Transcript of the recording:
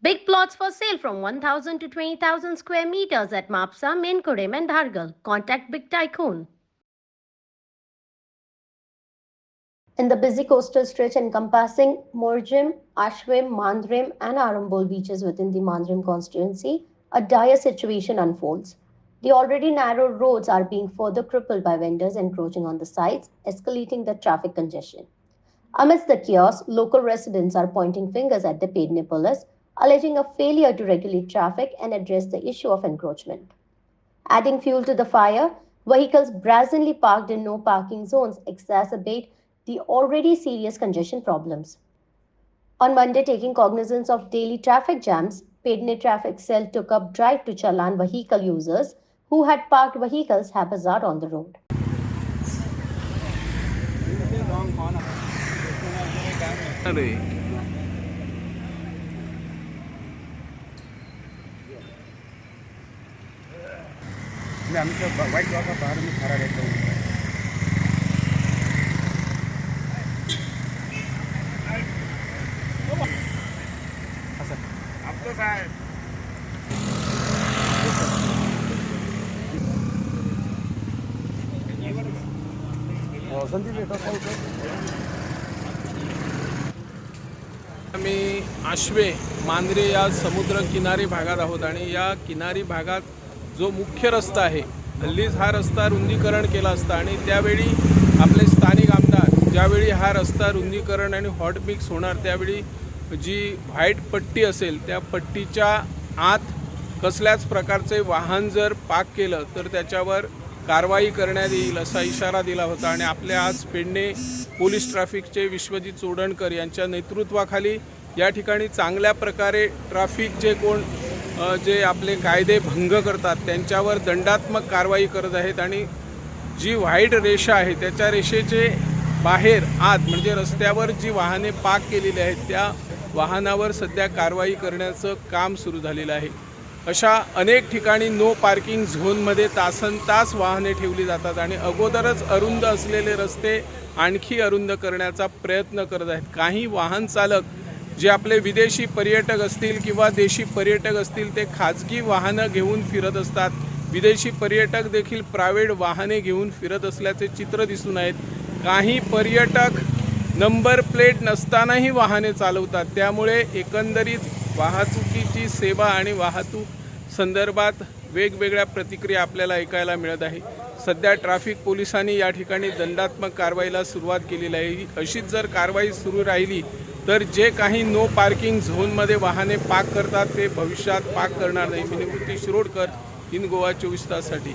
Big plots for sale from 1,000 to 20,000 square meters at Mapsa, Menkudim and Dhargal. Contact Big Tycoon. In the busy coastal stretch encompassing Morjim, Ashwim, Mandrim and Arambol beaches within the Mandrim constituency, a dire situation unfolds. The already narrow roads are being further crippled by vendors encroaching on the sites, escalating the traffic congestion. Amidst the chaos, local residents are pointing fingers at the Pedne police, alleging a failure to regulate traffic and address the issue of encroachment. Adding fuel to the fire, vehicles brazenly parked in no parking zones exacerbate the already serious congestion problems. On Monday, taking cognizance of daily traffic jams, Pedne Traffic Cell took up drive to challan vehicle users who had parked vehicles haphazard on the road. White का बाहर में खड़ा रहता हूँ। अब तो साहब आम्ही आश्वे मांद्रे या समुद्र किनारी भागात आहोत आणि या किनारी भागात जो मुख्य रस्ता आहे, हल्लीच हा रस्ता रुंदीकरण केला असता आणि त्यावेळी आपले स्थानिक आमदार ज्यावेळी हा रस्ता रुंदीकरण आणि हॉट मिक्स होणार त्यावेळी जी व्हाईट पट्टी असेल त्या पट्टीच्या आत कसल्याच प्रकारचे वाहन जर पार्क केलं तर त्याच्यावर कारवाई करण्यात येईल असा इशारा दिला होता। आणि आपल्या आज पेडणे पोलीस ट्रॅफिकचे विश्वजित चोडणकर यांच्या नेतृत्वाखाली या ठिकाणी चांगल्या प्रकारे ट्रॅफिक जे आपले कायदे भंग करतात त्यांच्यावर दंडात्मक कारवाई करत आहेत आणि जी व्हाईट रेषा आहे त्याच्या रेषेचे बाहेर आत म्हणजे रस्त्यावर जी वाहने पार्क केलेली आहेत त्या वाहनावर सध्या कारवाई करण्याचं काम सुरू झालेलं आहे। अशा अनेक ठिकाणी नो पार्किंग झोनमध्ये तासनतास वाहने ठेवली जातात आणि अगोदरच अरुंद असलेले रस्ते आणखी अरुंद करण्याचा प्रयत्न करत आहेत। काही वाहन चालक जे आपले विदेशी पर्यटक असतील किंवा देशी पर्यटक असतील ते खाजगी वाहनं घेऊन फिरत असतात। विदेशी पर्यटक देखील प्रायव्हेट वाहने घेऊन फिरत असल्याचे चित्र दिसून आहेत। काही पर्यटक नंबर प्लेट नसतानाही वाहने चालवतात, त्यामुळे एकंदरीत वाहतुकीची सेवा आणि वाहतूक संदर्भात वेगवेगळ्या प्रतिक्रिया आपल्याला ऐकायला मिळत आहे। सध्या ट्रॅफिक पोलिसांनी या ठिकाणी दंडात्मक कारवाईला सुरुवात केलेली आहे। अशीच जर कारवाई सुरू राहिली तर जे काही नो पार्किंग झोनमध्ये वाहने पार्क करतात ते भविष्यात पार्क करणार नाही। मी निवृत्ती शिरोडकर इन गोवा 24 ताससाठी।